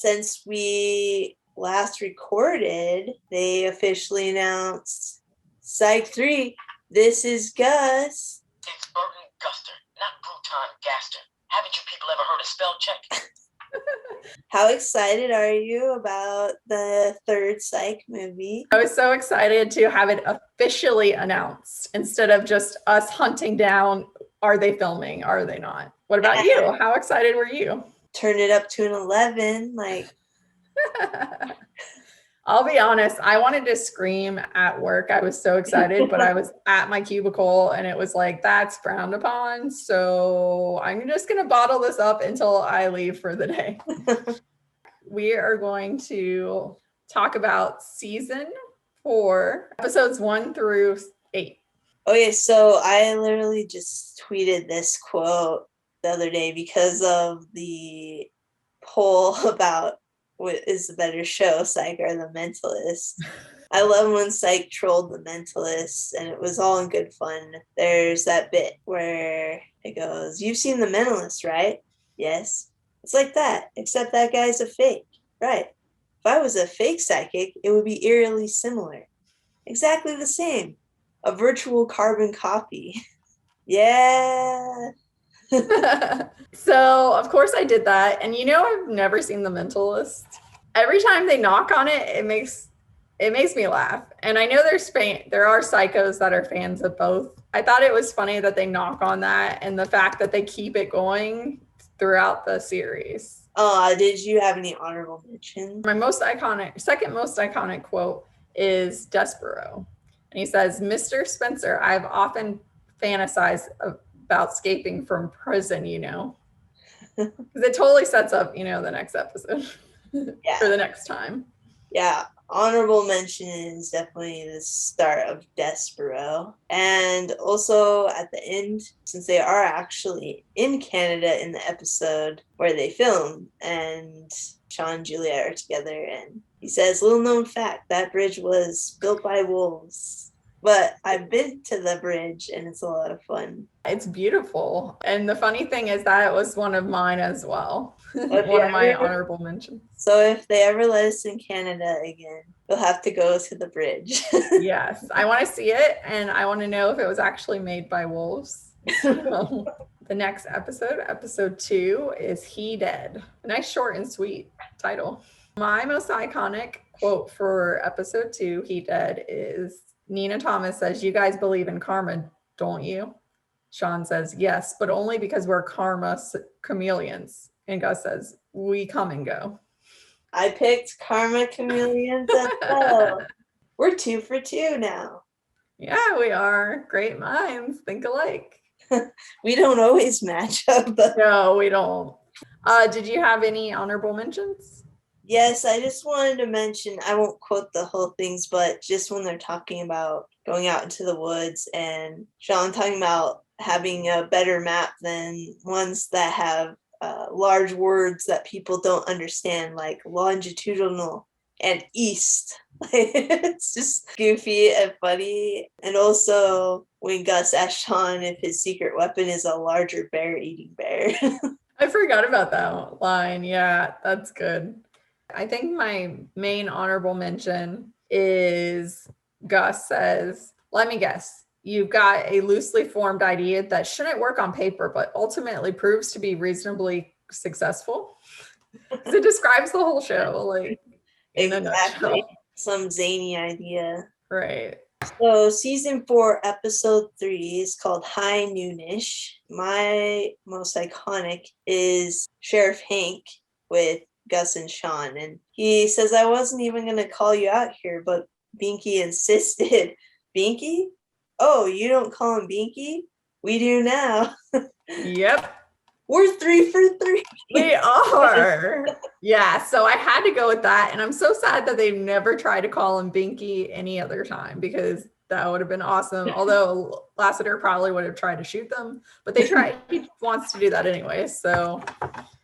since we last recorded, they officially announced Psych 3. This is Gus. It's Burton Guster, not Bruton Gaster. Haven't you people ever heard of spell check? How excited are you about the third Psych movie? I was so excited to have it officially announced instead of just us hunting down, are they filming? Are they not? What about you? How excited were you? Turn it up to an 11. Like, I'll be honest, I wanted to scream at work. I was so excited, but I was at my cubicle and it was like, that's frowned upon. So I'm just going to bottle this up until I leave for the day. We are going to talk about season 4, episodes 1 through 8. Okay, so I literally just tweeted this quote the other day because of the poll about what is the better show, Psych or The Mentalist. I love when Psych trolled The Mentalist, and it was all in good fun. There's that bit where it goes, "You've seen The Mentalist, right?" "Yes." "It's like that, except that guy's a fake." "Right. If I was a fake psychic, it would be eerily similar." "Exactly the same. A virtual carbon copy." Yeah. So of course I did that, and I've never seen The Mentalist. Every time they knock on it, it makes me laugh. And I know there are psychos that are fans of both. I thought it was funny that they knock on that and the fact that they keep it going throughout the series. Did you have any honorable mentions? My second most iconic quote is Despero. And he says, "Mr. Spencer, I've often fantasized about escaping from prison, Because it totally sets up, the next episode for the next time. Yeah. Honorable mention is definitely the start of Despero. And also at the end, since they are actually in Canada in the episode where they filmed, and Sean and Juliet are together, and he says, "Little known fact, that bridge was built by wolves." But I've been to the bridge and it's a lot of fun. It's beautiful. And the funny thing is that it was one of mine as well. One of my honorable mentions. So if they ever let us in Canada again, you'll have to go to the bridge. Yes, I want to see it, and I want to know if it was actually made by wolves. So, the next episode 2, is He Dead. A nice short and sweet title. My most iconic quote for episode 2, He Dead, is Nina Thomas says, "You guys believe in karma, don't you?" Sean says, "Yes, but only because we're karma chameleons." And Gus says, "We come and go." I picked karma chameleons as well. We're 2 for 2 now. Yeah, we are. Great minds think alike. We don't always match up. No, we don't. Did you have any honorable mentions? Yes, I just wanted to mention, I won't quote the whole things, but just when they're talking about going out into the woods and Sean talking about having a better map than ones that have large words that people don't understand, like longitudinal and east. It's just goofy and funny. And also when Gus asked Sean if his secret weapon is a larger bear-eating bear. I forgot about that line. Yeah, that's good. I think my main honorable mention is Gus says, "Let me guess, you've got a loosely formed idea that shouldn't work on paper, but ultimately proves to be reasonably successful." Because it describes the whole show, like in a nutshell. Some zany idea. Right. So season 4, episode 3 is called High Noonish. My most iconic is Sheriff Hank with Gus and Sean, and he says, "I wasn't even going to call you out here, but Binky insisted." "Binky? Oh, you don't call him Binky? We do now." Yep. We're 3 for 3. We are. Yeah, so I had to go with that, and I'm so sad that they've never tried to call him Binky any other time, because that would have been awesome. Although Lassiter probably would have tried to shoot them, but he wants to do that anyway, so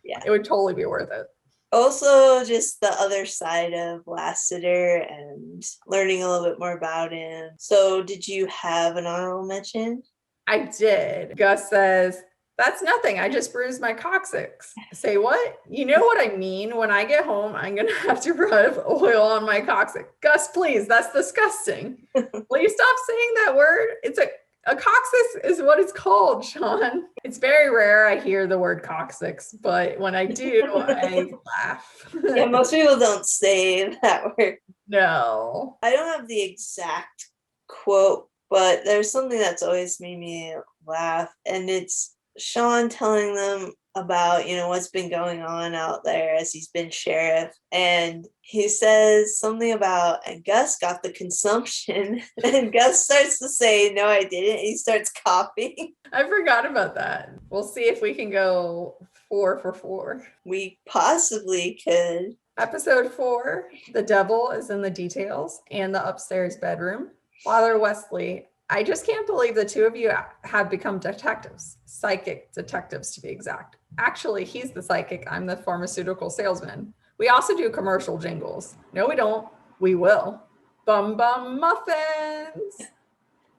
yeah, it would totally be worth it. Also, just the other side of Lassiter and learning a little bit more about him. So did you have an honorable mention? I did. Gus says, That's nothing. I just bruised my coccyx. Say what? You know what I mean? When I get home, I'm going to have to rub oil on my coccyx. Gus, please. That's disgusting. Will you stop saying that word? It's a coccyx is what it's called, Sean. It's very rare I hear the word coccyx, but when I do, I laugh. Yeah, most people don't say that word. No. I don't have the exact quote, but there's something that's always made me laugh, and it's Sean telling them about, what's been going on out there as he's been sheriff. And he says something about, and Gus got the consumption. And Gus starts to say, no, I didn't. He starts coughing. I forgot about that. We'll see if we can go 4 for 4. We possibly could. Episode 4, the devil is in the details and the upstairs bedroom. Father Wesley, I just can't believe the two of you have become detectives, psychic detectives to be exact. Actually, he's the psychic. I'm the pharmaceutical salesman. We also do commercial jingles. No, we don't. We will. Bum Bum Muffins.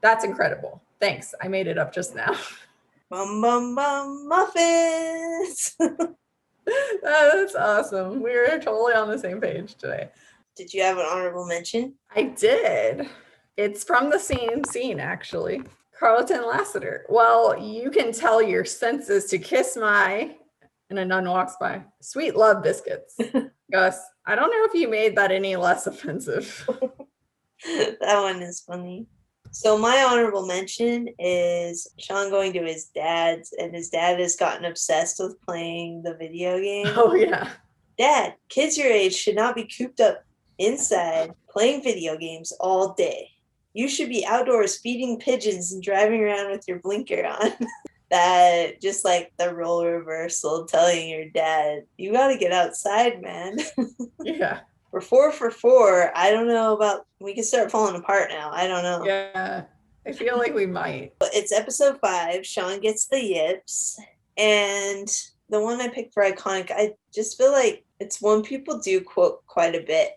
That's incredible. Thanks. I made it up just now. Bum Bum Bum Muffins. That's awesome. We're totally on the same page today. Did you have an honorable mention? I did. It's from the same scene, actually. Carlton Lassiter. Well, you can tell your senses to kiss my, and a nun walks by, sweet love biscuits. Gus, I don't know if you made that any less offensive. That one is funny. So my honorable mention is Sean going to his dad's, and his dad has gotten obsessed with playing the video game. Oh, yeah. Dad, kids your age should not be cooped up inside playing video games all day. You should be outdoors feeding pigeons and driving around with your blinker on. That just like the role reversal, telling your dad, you got to get outside, man. Yeah. We're 4 for 4. I don't know about, we can start falling apart now. I don't know. Yeah. I feel like we might. But it's episode 5. Sean gets the yips. And the one I picked for iconic, I just feel like it's one people do quote quite a bit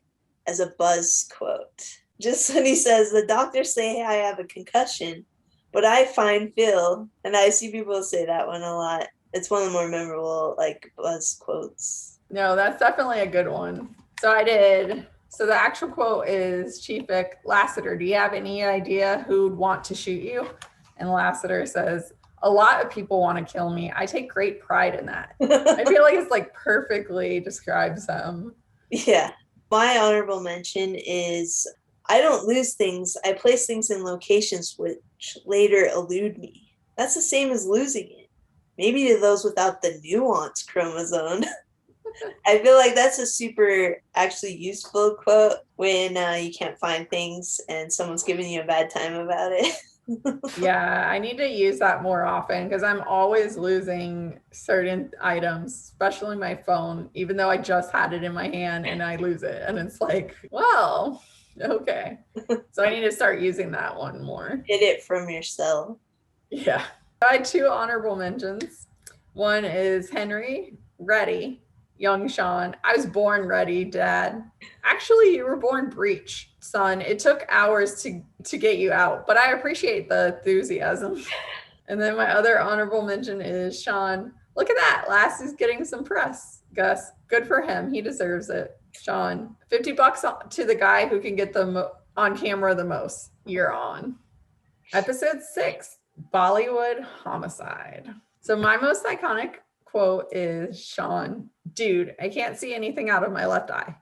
as a buzz quote. Just when he says, the doctors say I have a concussion, but I find Phil. And I see people say that one a lot. It's one of the more memorable like buzz quotes. No, that's definitely a good one. So I did. So the actual quote is Chief Vic Lassiter, do you have any idea who'd want to shoot you? And Lassiter says, a lot of people want to kill me. I take great pride in that. I feel like it's like perfectly describes them. Yeah. My honorable mention is I don't lose things. I place things in locations which later elude me. That's the same as losing it. Maybe to those without the nuance chromosome. I feel like that's a super actually useful quote when you can't find things and someone's giving you a bad time about it. Yeah, I need to use that more often because I'm always losing certain items, especially my phone, even though I just had it in my hand and I lose it. And it's like, well, okay. So I need to start using that one more. Get it from yourself. Yeah. I had 2 honorable mentions. One is Henry, ready. Young Sean, I was born ready, Dad. Actually, you were born breech, son. It took hours to get you out, but I appreciate the enthusiasm. And then my other honorable mention is Sean. Look at that. Lassie's getting some press. Gus, good for him. He deserves it. Sean, $50 to the guy who can get them on camera the most. You're on. Episode 6, Bollywood homicide. So my most iconic quote is Sean, dude, I can't see anything out of my left eye.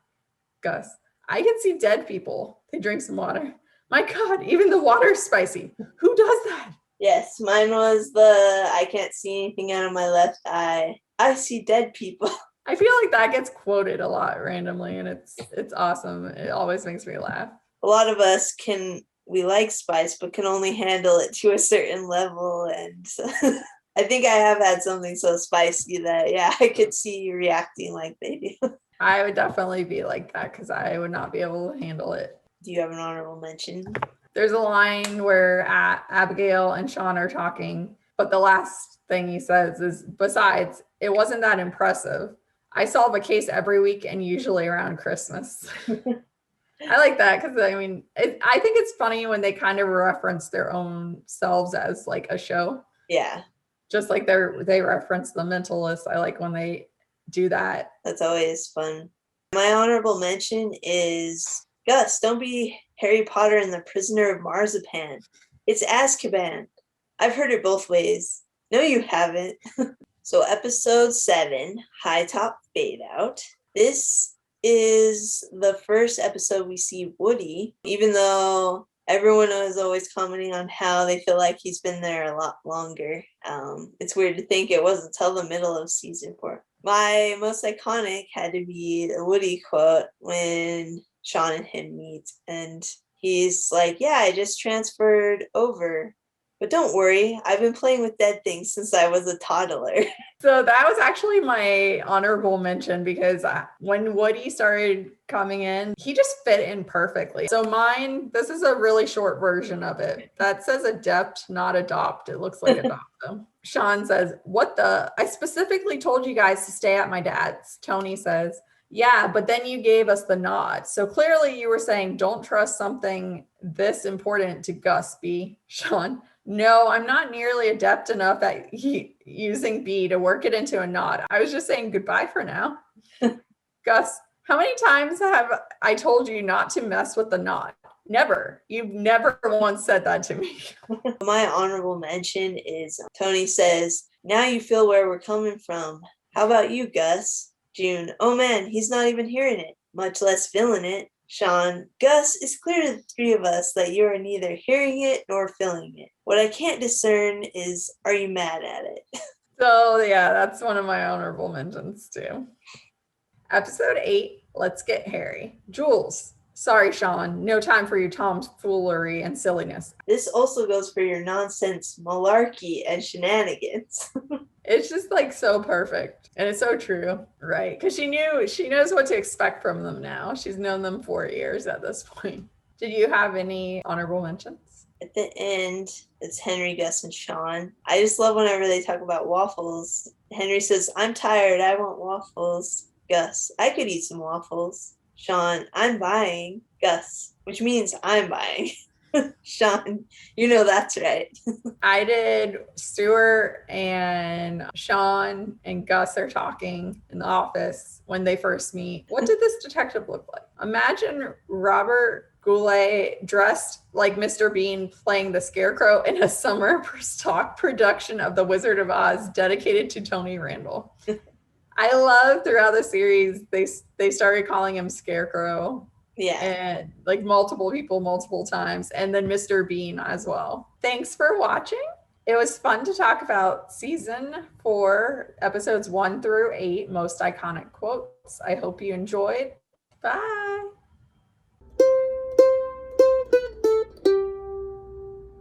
Gus, I can see dead people. They drink some water. My God, even the water's spicy. Who does that? Yes, mine was the I can't see anything out of my left eye. I see dead people. I feel like that gets quoted a lot randomly, and it's awesome. It always makes me laugh. A lot of us we like spice, but can only handle it to a certain level. And I think I have had something so spicy that, yeah, I could see you reacting like they do. I would definitely be like that because I would not be able to handle it. Do you have an honorable mention? There's a line where Abigail and Sean are talking, but the last thing he says is, besides, it wasn't that impressive. I solve a case every week and usually around Christmas. I like that because, I mean, I think it's funny when they kind of reference their own selves as like a show. Yeah. Just like they reference The Mentalist. I like when they do that. That's always fun. My honorable mention is Gus, don't be Harry Potter and the Prisoner of Marzipan. It's Azkaban. I've heard it both ways. No, you haven't. So episode 7, High Top Fade Out. This is the first episode we see Woody, even though everyone is always commenting on how they feel like he's been there a lot longer. It's weird to think it wasn't till the middle of season 4. My most iconic had to be the Woody quote when Sean and him meet. And he's like, yeah, I just transferred over. But don't worry, I've been playing with dead things since I was a toddler. So that was actually my honorable mention because when Woody started coming in, he just fit in perfectly. So mine, this is a really short version of it. That says adept, not adopt. It looks like adopt though. Sean says, what the? I specifically told you guys to stay at my dad's. Tony says, yeah, but then you gave us the nod. So clearly you were saying don't trust something this important to Gus B. Sean. No, I'm not nearly adept enough at using B to work it into a nod. I was just saying goodbye for now. Gus, how many times have I told you not to mess with the nod? Never. You've never once said that to me. My honorable mention is Tony says, now you feel where we're coming from. How about you, Gus? June, oh man, he's not even hearing it, much less feeling it. Sean, Gus, it's clear to the three of us that you are neither hearing it nor feeling it. What I can't discern is, are you mad at it? So yeah, that's one of my honorable mentions too. Episode 8, Let's Get Hairy. Jules, sorry, Sean, no time for your tomfoolery and silliness. This also goes for your nonsense, malarkey, and shenanigans. It's just like so perfect. And it's so true, right? Because she knows what to expect from them now. She's known them 4 years at this point. Did you have any honorable mentions? At the end, it's Henry, Gus, and Sean. I just love whenever they talk about waffles. Henry says, I'm tired, I want waffles. Gus, I could eat some waffles. Sean, I'm buying. Gus, which means I'm buying. Sean, you know that's right. I did Stuart and Sean and Gus are talking in the office when they first meet. What did this detective look like? Imagine Robert Goulet dressed like Mr. Bean playing the Scarecrow in a summer stock production of The Wizard of Oz dedicated to Tony Randall. I love throughout the series, they started calling him Scarecrow. Yeah. And like multiple people, multiple times. And then Mr. Bean as well. Thanks for watching. It was fun to talk about season 4, episodes 1 through 8, most iconic quotes. I hope you enjoyed. Bye.